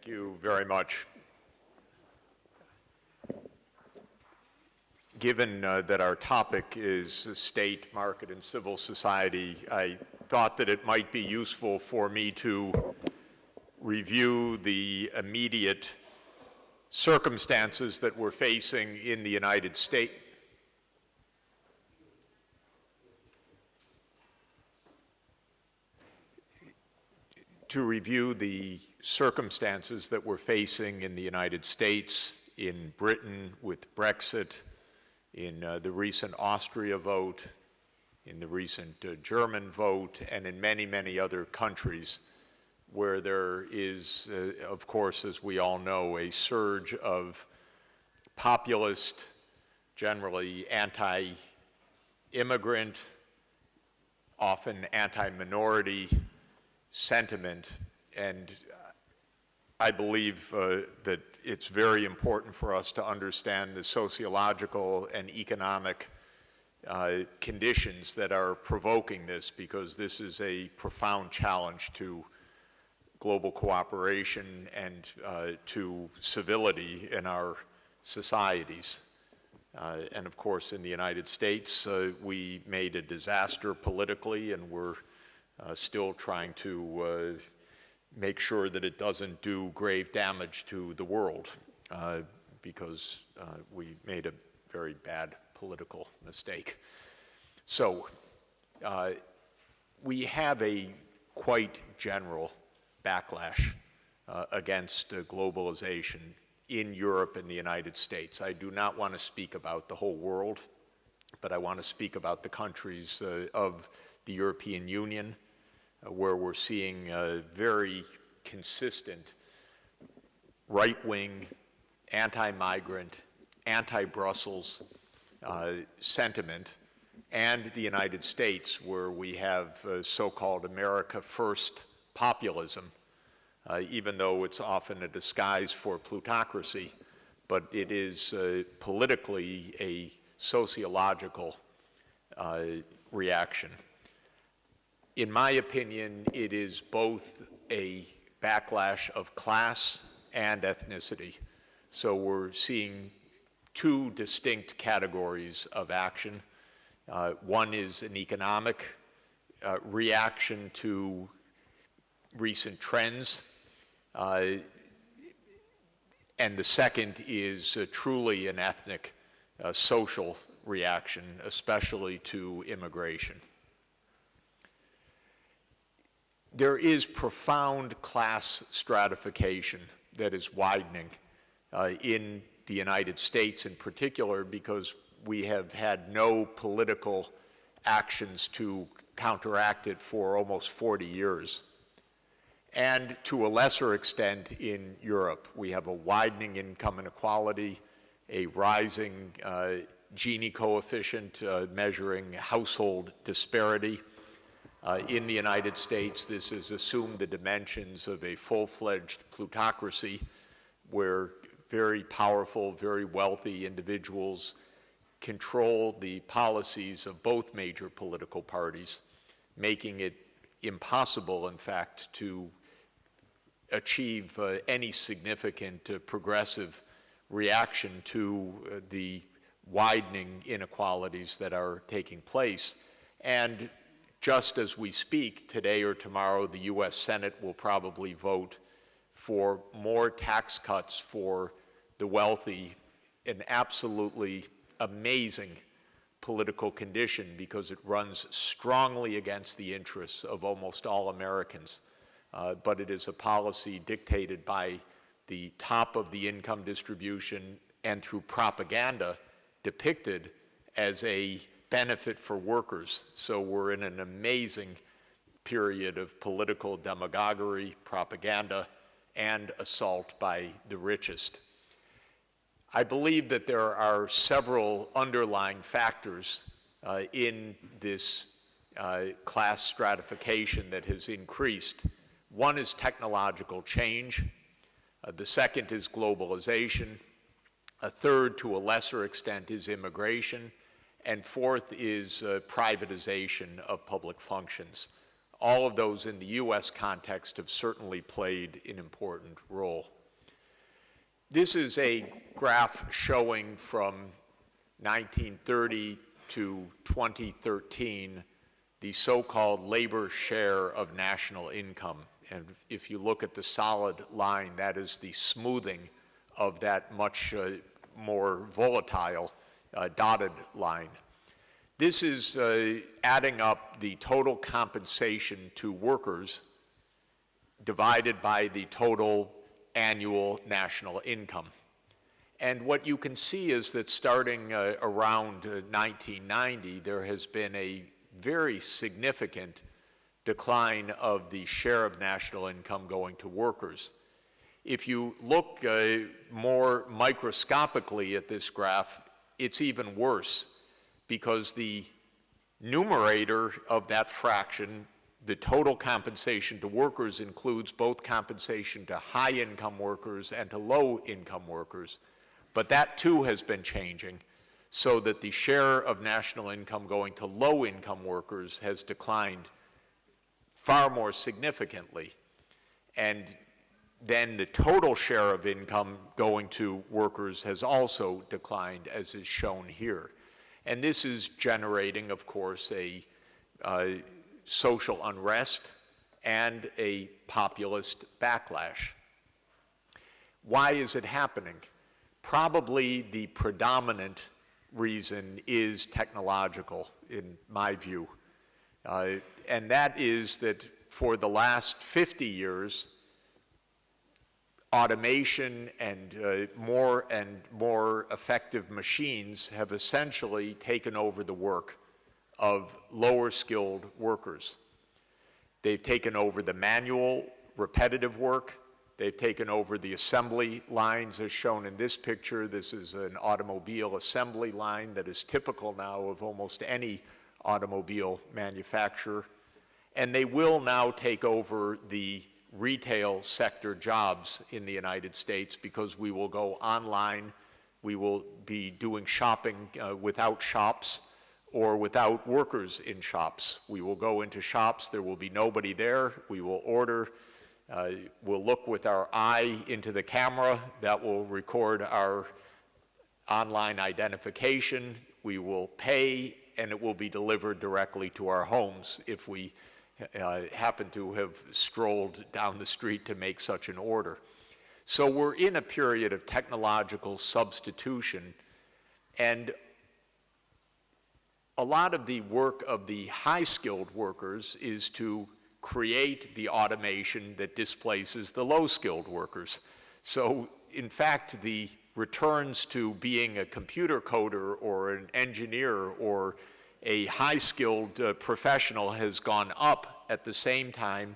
Thank you very much. Given that our topic is state, market, and civil society, I thought that it might be useful for me to review the immediate circumstances that we're facing in the United States. To review the circumstances that we're facing in the United States, in Britain with Brexit, in the recent Austria vote, in the recent German vote, and in many, many other countries where there is, of course, as we all know, a surge of populist, generally anti-immigrant, often anti-minority sentiment. And I believe that it's very important for us to understand the sociological and economic conditions that are provoking this, because this is a profound challenge to global cooperation and to civility in our societies. And of course, in the United States, we made a disaster politically, and we're still trying to make sure that it doesn't do grave damage to the world, because we made a very bad political mistake. So we have a quite general backlash against globalization in Europe and the United States. I do not want to speak about the whole world, but I want to speak about the countries of the European Union, where we're seeing a very consistent right-wing, anti-migrant, anti-Brussels sentiment, and the United States, where we have so-called America First populism, even though it's often a disguise for plutocracy, but it is politically a sociological reaction. In my opinion, it is both a backlash of class and ethnicity. So we're seeing two distinct categories of action. One is an economic reaction to recent trends, and the second is truly an ethnic, social reaction, especially to immigration. There is profound class stratification that is widening in the United States in particular, because we have had no political actions to counteract it for almost 40 years. And to a lesser extent in Europe, we have a widening income inequality, a rising Gini coefficient measuring household disparity. In the United States, this has assumed the dimensions of a full-fledged plutocracy, where very powerful, very wealthy individuals control the policies of both major political parties, making it impossible, in fact, to achieve any significant progressive reaction to the widening inequalities that are taking place. And just as we speak, today or tomorrow, the US Senate will probably vote for more tax cuts for the wealthy, an absolutely amazing political condition, because it runs strongly against the interests of almost all Americans. But it is a policy dictated by the top of the income distribution and through propaganda depicted as a benefit for workers. So we're in an amazing period of political demagoguery, propaganda, and assault by the richest. I believe that there are several underlying factors in this class stratification that has increased. One is technological change. The second is globalization. A third, to a lesser extent, is immigration. And fourth is privatization of public functions. All of those in the U.S. context have certainly played an important role. This is a graph showing from 1930 to 2013 the so-called labor share of national income. And if you look at the solid line, that is the smoothing of that much more volatile dotted line. This is adding up the total compensation to workers divided by the total annual national income. And what you can see is that starting around 1990, there has been a very significant decline of the share of national income going to workers. If you look more microscopically at this graph, it's even worse, because the numerator of that fraction, the total compensation to workers, includes both compensation to high-income workers and to low-income workers. But that too has been changing, so that the share of national income going to low-income workers has declined far more significantly. And then the total share of income going to workers has also declined, as is shown here. And this is generating, of course, a social unrest and a populist backlash. Why is it happening? Probably the predominant reason is technological, in my view. And that is that for the last 50 years, automation and more effective machines have essentially taken over the work of lower skilled workers. They've taken over the manual, repetitive work. They've taken over the assembly lines, as shown in this picture. This is an automobile assembly line that is typical now of almost any automobile manufacturer. And they will now take over the retail sector jobs in the United States, because we will go online. We will be doing shopping without shops or without workers in shops. We will go into shops, there will be nobody there. We will order, we'll look with our eye into the camera that will record our online identification. We will pay, and it will be delivered directly to our homes if we happen to have strolled down the street to make such an order. So we're in a period of technological substitution, and a lot of the work of the high-skilled workers is to create the automation that displaces the low-skilled workers. So in fact, the returns to being a computer coder or an engineer or a high-skilled professional has gone up at the same time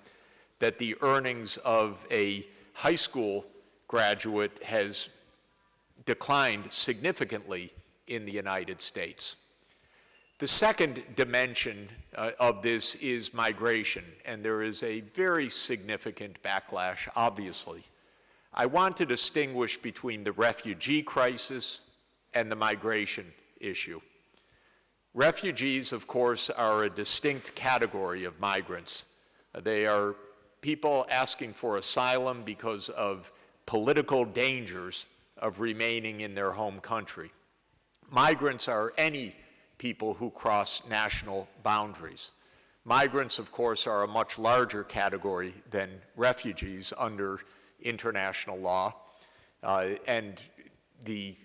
that the earnings of a high school graduate has declined significantly in the United States. The second dimension of this is migration, and there is a very significant backlash, obviously. I want to distinguish between the refugee crisis and the migration issue. Refugees, of course, are a distinct category of migrants. They are people asking for asylum because of political dangers of remaining in their home country. Migrants are any people who cross national boundaries. Migrants, of course, are a much larger category than refugees under international law, and the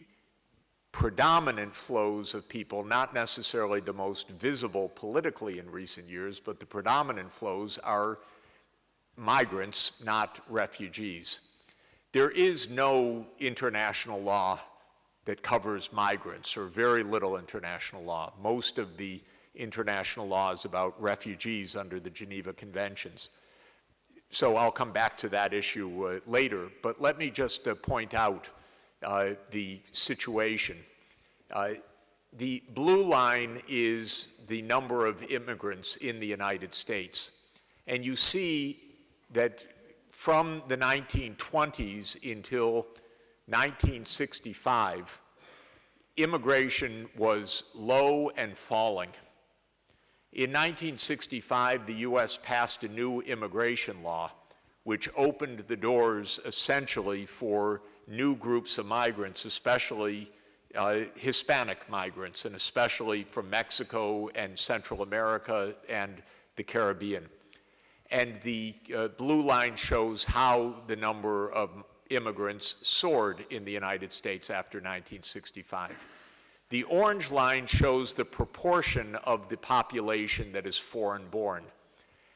predominant flows of people, not necessarily the most visible politically in recent years, but the predominant flows are migrants, not refugees. There is no international law that covers migrants, or very little international law. Most of the international law is about refugees under the Geneva Conventions. So I'll come back to that issue later, but let me just point out the situation. The blue line is the number of immigrants in the United States. And you see that from the 1920s until 1965, immigration was low and falling. In 1965, the U.S. passed a new immigration law, which opened the doors essentially for new groups of migrants, especially Hispanic migrants, and especially from Mexico and Central America and the Caribbean. And the blue line shows how the number of immigrants soared in the United States after 1965. The orange line shows the proportion of the population that is foreign-born.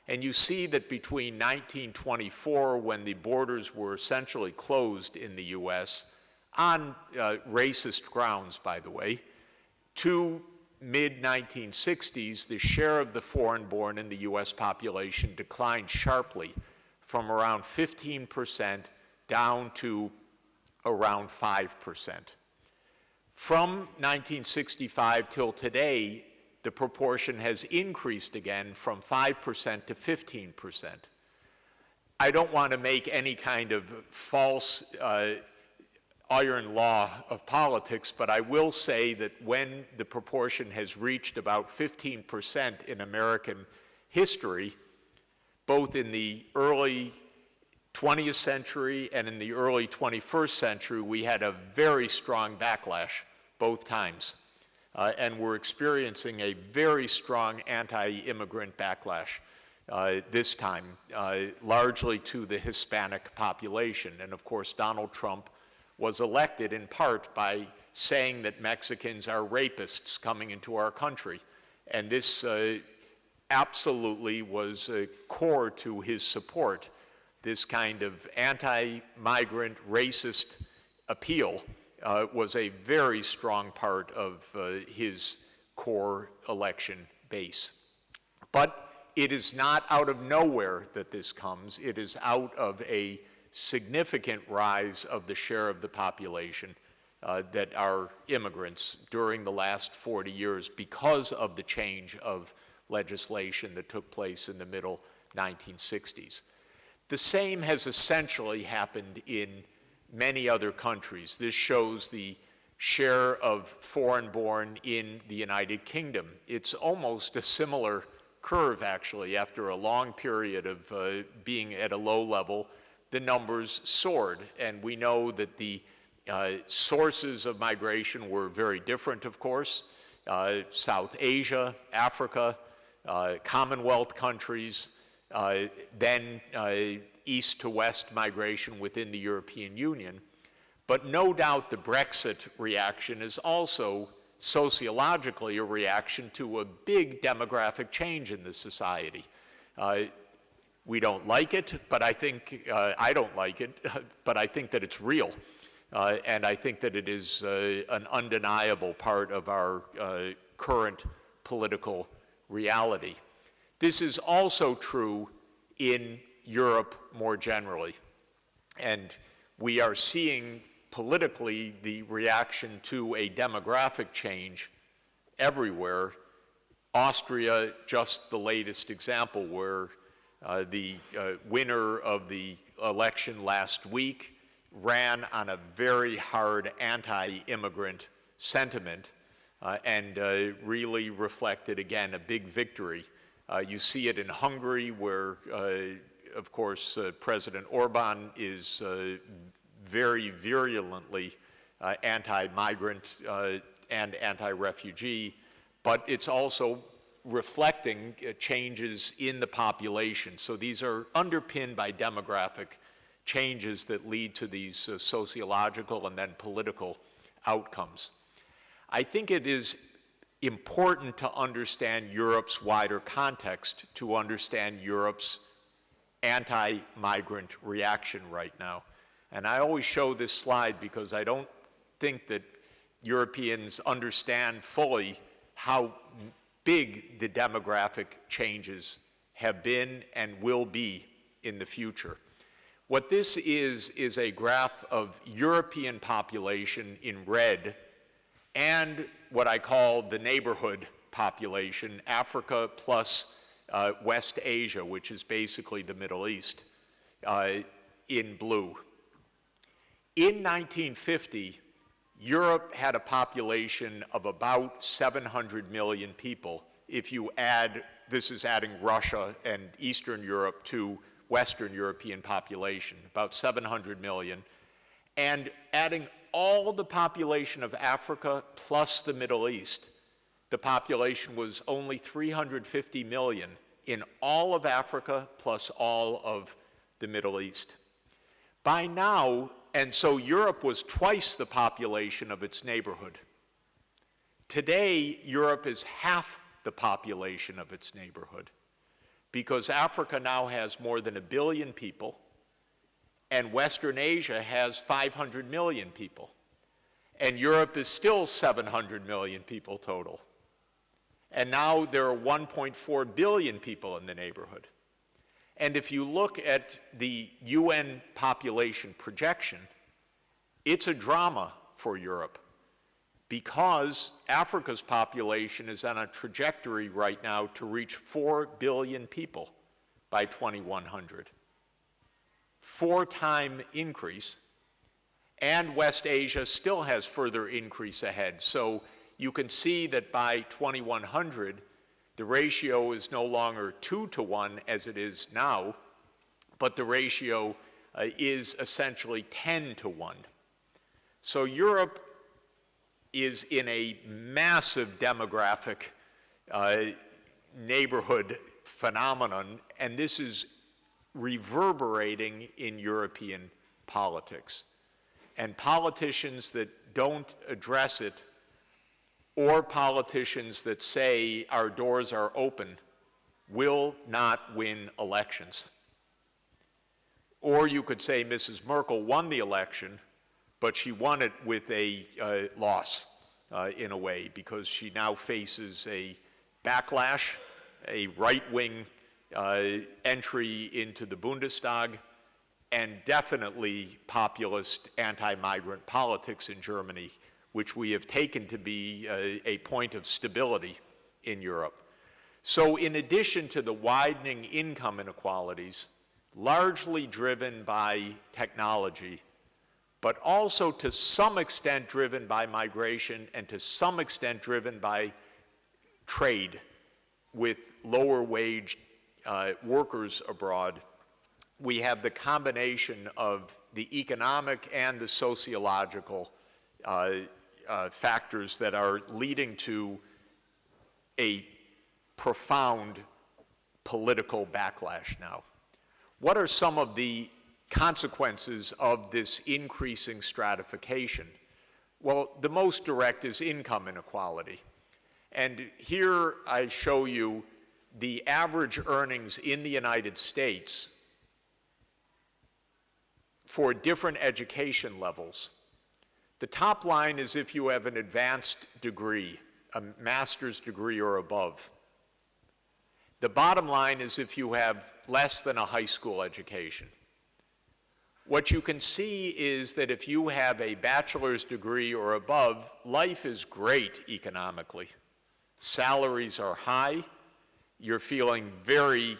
And you see that between 1924, when the borders were essentially closed in the U.S., on racist grounds, by the way, to mid-1960s, the share of the foreign-born in the U.S. population declined sharply from around 15% down to around 5%. From 1965 till today, the proportion has increased again from 5% to 15%. I don't want to make any kind of false iron law of politics, but I will say that when the proportion has reached about 15% in American history, both in the early 20th century and in the early 21st century, we had a very strong backlash both times. And we're experiencing a very strong anti-immigrant backlash this time, largely to the Hispanic population. And of course, Donald Trump was elected in part by saying that Mexicans are rapists coming into our country. And this absolutely was core to his support, this kind of anti-migrant racist appeal was a very strong part of his core election base. But it is not out of nowhere that this comes. It is out of a significant rise of the share of the population that are immigrants during the last 40 years because of the change of legislation that took place in the middle 1960s. The same has essentially happened in many other countries. This shows the share of foreign-born in the United Kingdom. It's almost a similar curve, actually. After a long period of being at a low level, the numbers soared. And we know that the sources of migration were very different, of course. South Asia, Africa, Commonwealth countries, then east to west migration within the European Union. But no doubt the Brexit reaction is also sociologically a reaction to a big demographic change in the society. We don't like it, but I think, I don't like it, but I think that it's real. And I think that it is an undeniable part of our current political reality. This is also true in Europe more generally. And we are seeing politically the reaction to a demographic change everywhere. Austria, just the latest example, where the winner of the election last week ran on a very hard anti-immigrant sentiment and really reflected, again, a big victory. You see it in Hungary, where, of course, President Orban is very virulently anti-migrant and anti-refugee, but it's also reflecting changes in the population. So these are underpinned by demographic changes that lead to these sociological and then political outcomes. I think it is important to understand Europe's wider context to understand Europe's anti-migrant reaction right now. And I always show this slide because I don't think that Europeans understand fully how big the demographic changes have been and will be in the future. What this is a graph of European population in red and what I call the neighborhood population, Africa plus West Asia, which is basically the Middle East, in blue. In 1950, Europe had a population of about 700 million people if you add, this is adding Russia and Eastern Europe to Western European population, about 700 million, and adding all the population of Africa plus the Middle East, the population was only 350 million in all of Africa plus all of the Middle East. By now, and so Europe was twice the population of its neighborhood. Today, Europe is half the population of its neighborhood because Africa now has more than 1 billion people and Western Asia has 500 million people. And Europe is still 700 million people total. And now there are 1.4 billion people in the neighborhood. And if you look at the UN population projection, it's a drama for Europe because Africa's population is on a trajectory right now to reach 4 billion people by 2100. 4-time increase, and West Asia still has further increase ahead. So you can see that by 2100, the ratio is no longer 2 to 1 as it is now, but the ratio is essentially 10 to 1. So Europe is in a massive demographic neighborhood phenomenon, and this is reverberating in European politics. And politicians that don't address it, or politicians that say our doors are open, will not win elections. Or you could say Mrs. Merkel won the election, but she won it with a loss in a way, because she now faces a backlash, a right-wing entry into the Bundestag, and definitely populist anti-migrant politics in Germany, which we have taken to be a point of stability in Europe. So in addition to the widening income inequalities, largely driven by technology, but also to some extent driven by migration and to some extent driven by trade with lower wage workers abroad, we have the combination of the economic and the sociological factors that are leading to a profound political backlash now. What are some of the consequences of this increasing stratification? Well, the most direct is income inequality. And here I show you the average earnings in the United States for different education levels. The top line is if you have an advanced degree, a master's degree or above. The bottom line is if you have less than a high school education. What you can see is that if you have a bachelor's degree or above, life is great economically. Salaries are high. You're feeling very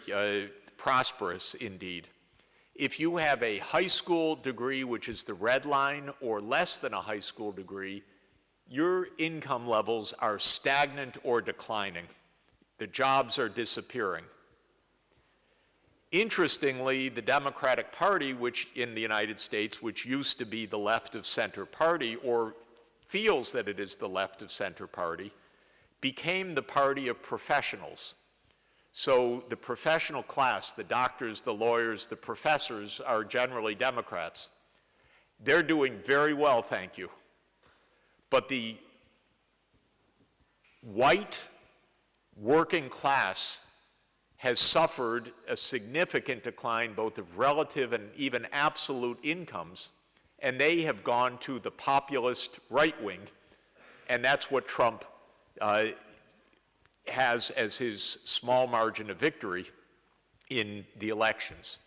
prosperous indeed. If you have a high school degree, which is the red line, or less than a high school degree, your income levels are stagnant or declining. The jobs are disappearing. Interestingly, the Democratic Party, which in the United States, which used to be the left of center party, or feels that it is the left of center party, became the party of professionals. So the professional class, the doctors, the lawyers, the professors, are generally Democrats. They're doing very well, thank you. But the white working class has suffered a significant decline both of relative and even absolute incomes, and they have gone to the populist right wing, and that's what Trump has as his small margin of victory in the elections.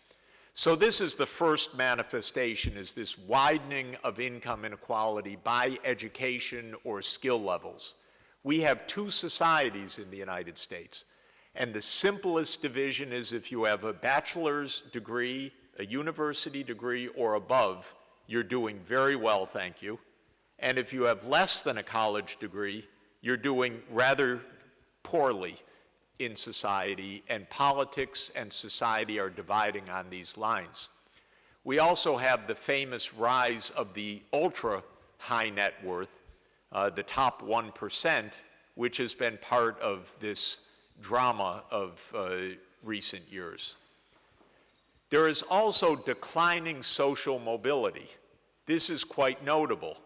So this is the first manifestation, is this widening of income inequality by education or skill levels. We have two societies in the United States, and the simplest division is if you have a bachelor's degree, a university degree, or above, you're doing very well, thank you. And if you have less than a college degree, you're doing rather poorly. in society, and politics and society are dividing on these lines. We also have the famous rise of the ultra high net worth, the top 1%, which has been part of this drama of recent years. There is also declining social mobility. This is quite notable.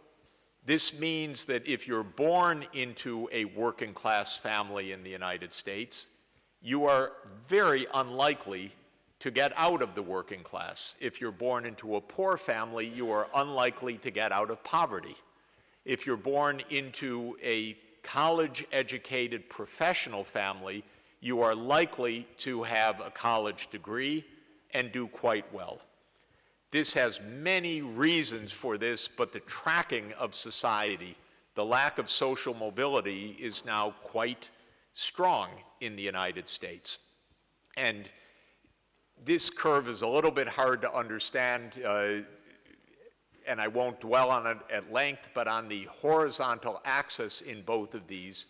This means that if you're born into a working class family in the United States, you are very unlikely to get out of the working class. If you're born into a poor family, you are unlikely to get out of poverty. If you're born into a college-educated professional family, you are likely to have a college degree and do quite well. This has many reasons for this, but the tracking of society, the lack of social mobility, is now quite strong in the United States. And this curve is a little bit hard to understand, and I won't dwell on it at length, but on the horizontal axis in both of these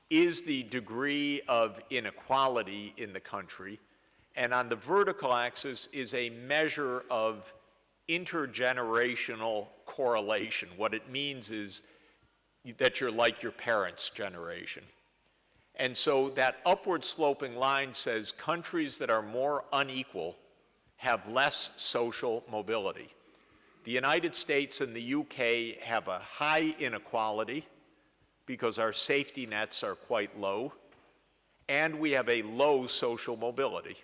is the degree of inequality in the country, and on the vertical axis is a measure of intergenerational correlation. What it means is that you're like your parents' generation. And so that upward sloping line says countries that are more unequal have less social mobility. The United States and the UK have a high inequality because our safety nets are quite low, and we have a low social mobility.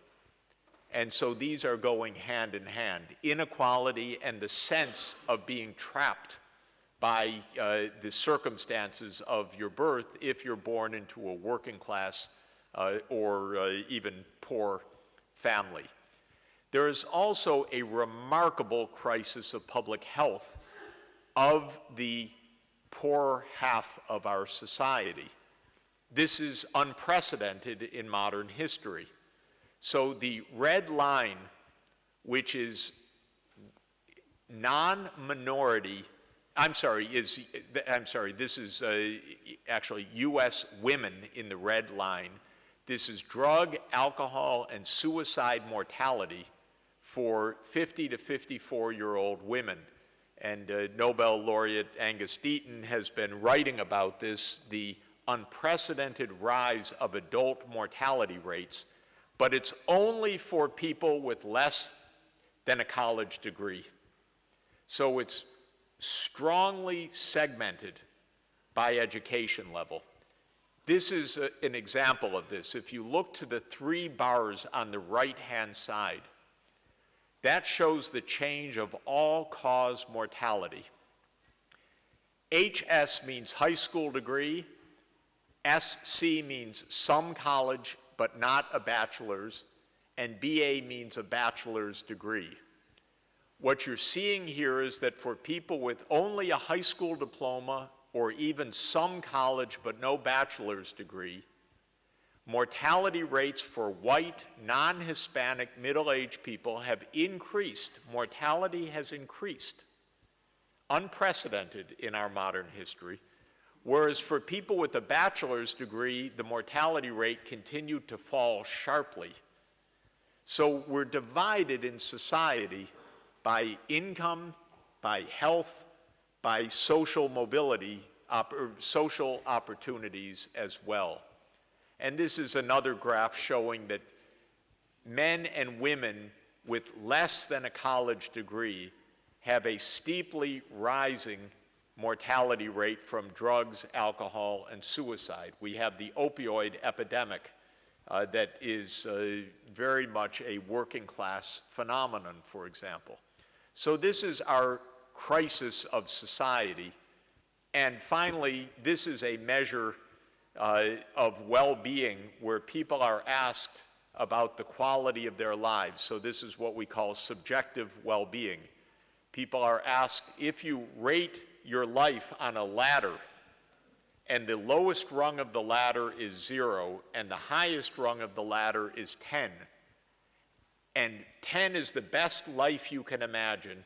And so these are going hand in hand. Inequality and the sense of being trapped by the circumstances of your birth if you're born into a working class or even poor family. There is also a remarkable crisis of public health of the poor half of our society. This is unprecedented in modern history. So the red line, which is non-minority, this is actually U.S. women in the red line. This is drug, alcohol, and suicide mortality for 50 to 54-year-old women. And Nobel laureate Angus Deaton has been writing about this, the unprecedented rise of adult mortality rates, but it's only for people with less than a college degree. So it's strongly segmented by education level. This is an example of this. If you look to the 3 bars on the right-hand side, that shows the change of all-cause mortality. HS means high school degree, SC means some college but not a bachelor's, and BA means a bachelor's degree. What you're seeing here is that for people with only a high school diploma or even some college but no bachelor's degree, mortality rates for white, non-Hispanic, middle-aged people have increased. Mortality has increased, unprecedented in our modern history. Whereas for people with a bachelor's degree, the mortality rate continued to fall sharply. So we're divided in society by income, by health, by social mobility, social opportunities as well. And this is another graph showing that men and women with less than a college degree have a steeply rising mortality rate from drugs, alcohol, and suicide. We have the opioid epidemic that is very much a working class phenomenon, for example. So this is our crisis of society. And finally, this is a measure of well-being where people are asked about the quality of their lives. So this is what we call subjective well-being. People are asked, if you rate your life on a ladder, and the lowest rung of the ladder is 0, and the highest rung of the ladder is 10, and 10 is the best life you can imagine,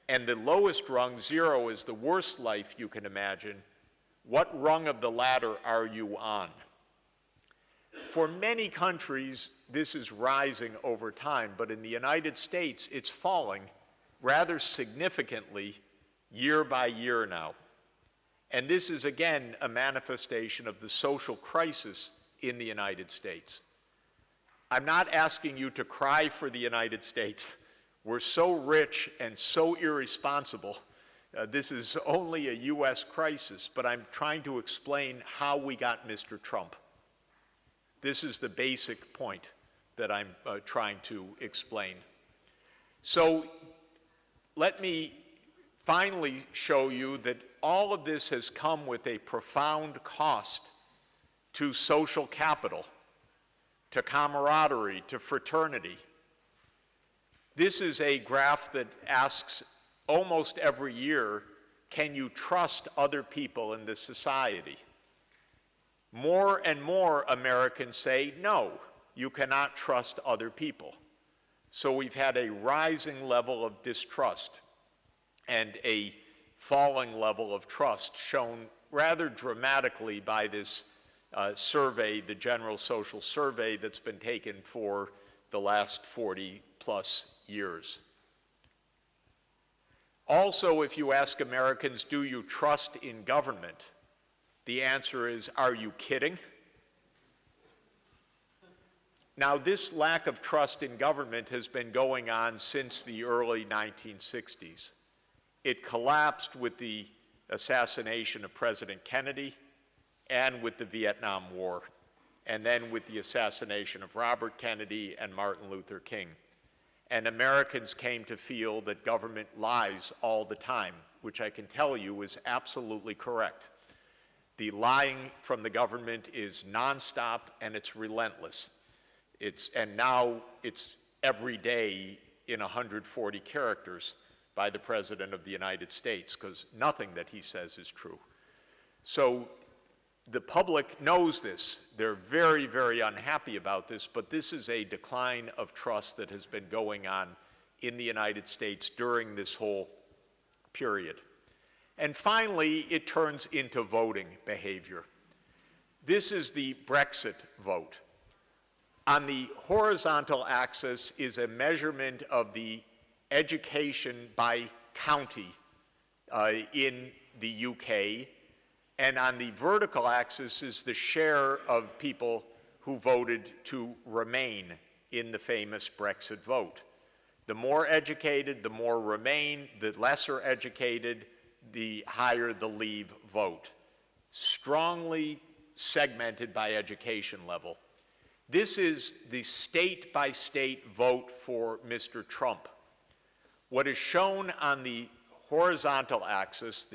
and the lowest rung, 0, is the worst life you can imagine, what rung of the ladder are you on? For many countries, this is rising over time, but in the United States, it's falling rather significantly year by year now. And this is, again, a manifestation of the social crisis in the United States. I'm not asking you to cry for the United States. We're so rich and so irresponsible. This is only a US crisis, but I'm trying to explain how we got Mr. Trump. This is the basic point that I'm trying to explain. So let me finally show you that all of this has come with a profound cost to social capital, to camaraderie, to fraternity. This is a graph that asks almost every year, can you trust other people in this society? More and more Americans say, no, you cannot trust other people. So we've had a rising level of distrust and a falling level of trust shown rather dramatically by this survey, the General Social Survey that's been taken for the last 40 plus years. Also, if you ask Americans, do you trust in government? The answer is, are you kidding? Now, this lack of trust in government has been going on since the early 1960s. It collapsed with the assassination of President Kennedy and with the Vietnam War, and then with the assassination of Robert Kennedy and Martin Luther King. And Americans came to feel that government lies all the time, which I can tell you is absolutely correct. The lying from the government is nonstop and it's relentless. And now it's every day in 140 characters by the President of the United States, because nothing that he says is true. So the public knows this. They're very, very unhappy about this, but this is a decline of trust that has been going on in the United States during this whole period. And finally, it turns into voting behavior. This is the Brexit vote. On the horizontal axis is a measurement of the education by county in the UK, and on the vertical axis is the share of people who voted to remain in the famous Brexit vote. The more educated, the more remain, the lesser educated, the higher the leave vote. Strongly segmented by education level. This is the state-by-state vote for Mr. Trump. What is shown on the horizontal axis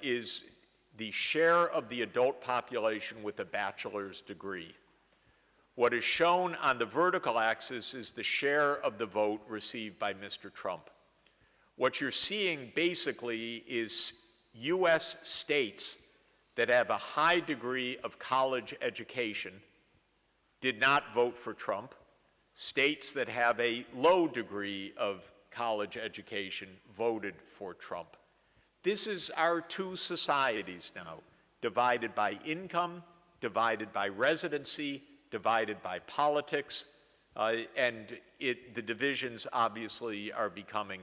is the share of the adult population with a bachelor's degree. What is shown on the vertical axis is the share of the vote received by Mr. Trump. What you're seeing basically is US states that have a high degree of college education did not vote for Trump. States that have a low degree of college education voted for Trump. This is our two societies now, divided by income, divided by residency, divided by politics, and the divisions obviously are becoming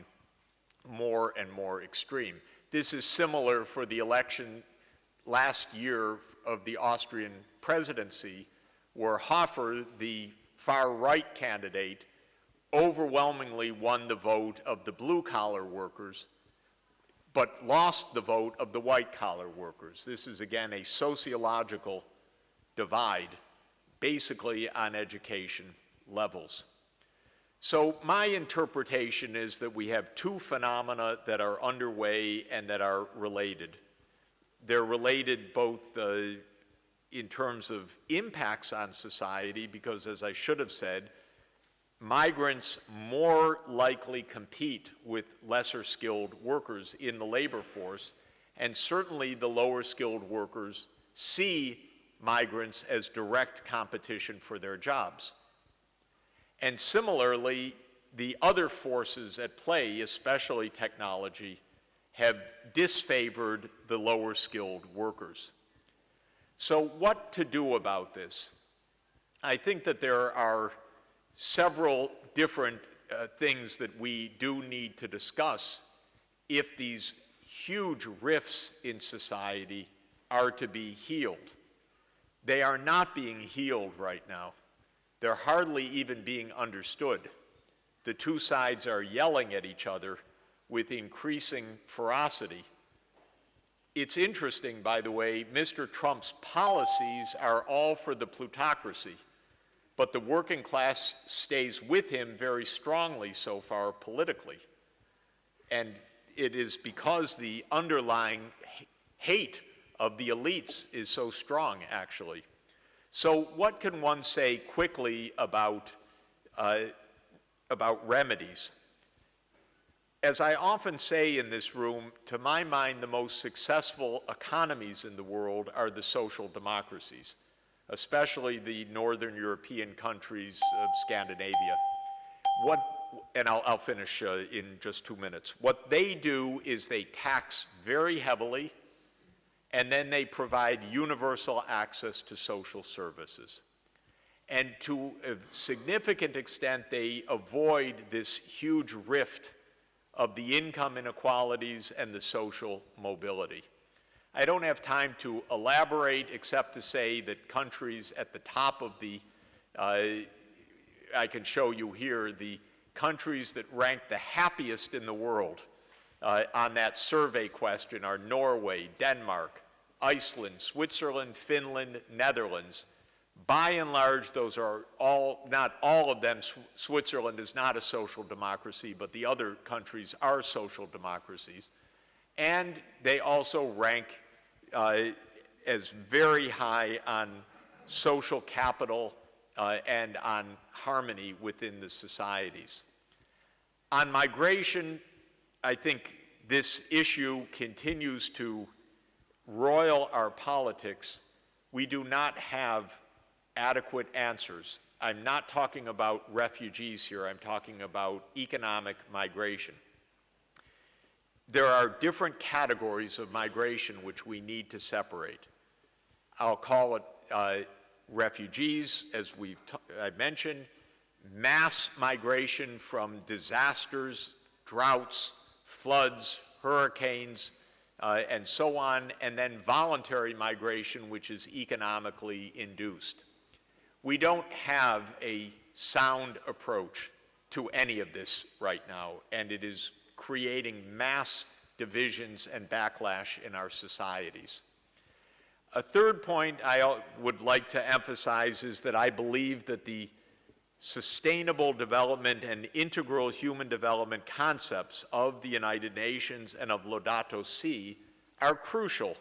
more and more extreme. This is similar for the election last year of the Austrian presidency, where Hofer, the far-right candidate, overwhelmingly won the vote of the blue-collar workers, but lost the vote of the white-collar workers. This is, again, a sociological divide, basically on education levels. So my interpretation is that we have two phenomena that are underway and that are related. They're related both in terms of impacts on society, because as I should have said, migrants more likely compete with lesser skilled workers in the labor force, and certainly the lower skilled workers see migrants as direct competition for their jobs. And similarly, the other forces at play, especially technology, have disfavored the lower skilled workers. So what to do about this? I think that there are several different things that we do need to discuss if these huge rifts in society are to be healed. They are not being healed right now. They're hardly even being understood. The two sides are yelling at each other with increasing ferocity. It's interesting, by the way, Mr. Trump's policies are all for the plutocracy, but the working class stays with him very strongly so far politically. And it is because the underlying hate of the elites is so strong, actually. So what can one say quickly about remedies? As I often say in this room, to my mind, the most successful economies in the world are the social democracies, especially the Northern European countries of Scandinavia. And I'll finish in just 2 minutes. What they do is they tax very heavily, and then they provide universal access to social services. And to a significant extent, they avoid this huge rift of the income inequalities and the social mobility. I don't have time to elaborate except to say that countries at the top of the, I can show you here, the countries that rank the happiest in the world on that survey question are Norway, Denmark, Iceland, Switzerland, Finland, Netherlands. By and large, those are all, not all of them. Switzerland is not a social democracy, but the other countries are social democracies. And they also rank as very high on social capital and on harmony within the societies. On migration, I think this issue continues to roil our politics. We do not have adequate answers. I'm not talking about refugees here, I'm talking about economic migration. There are different categories of migration which we need to separate. I'll call it refugees, as I mentioned, mass migration from disasters, droughts, floods, hurricanes, and so on, and then voluntary migration, which is economically induced. We don't have a sound approach to any of this right now, and it is creating mass divisions and backlash in our societies. A third point I would like to emphasize is that I believe that the sustainable development and integral human development concepts of the United Nations and of Laudato Si are crucial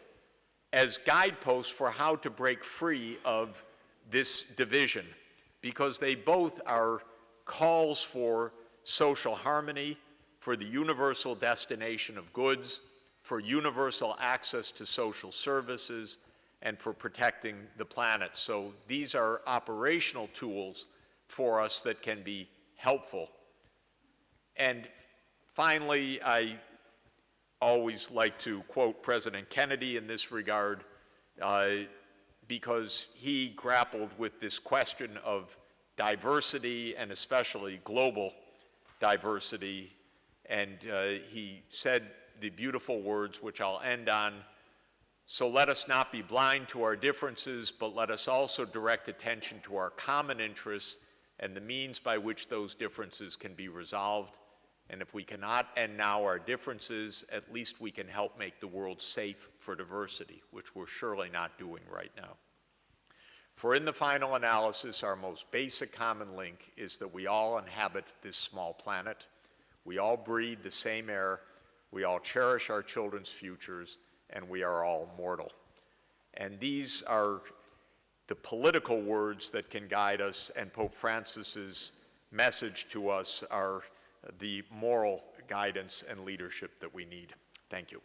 as guideposts for how to break free of this division, because they both are calls for social harmony, for the universal destination of goods, for universal access to social services, and for protecting the planet. So these are operational tools for us that can be helpful. And finally, I always like to quote President Kennedy in this regard, because he grappled with this question of diversity and especially global diversity. And he said the beautiful words, which I'll end on: "So let us not be blind to our differences, but let us also direct attention to our common interests and the means by which those differences can be resolved. And if we cannot end now our differences, at least we can help make the world safe for diversity," which we're surely not doing right now. For in the final analysis, our most basic common link is that we all inhabit this small planet. We all breathe the same air. We all cherish our children's futures, and we are all mortal. And these are the political words that can guide us, and Pope Francis's message to us are the moral guidance and leadership that we need. Thank you.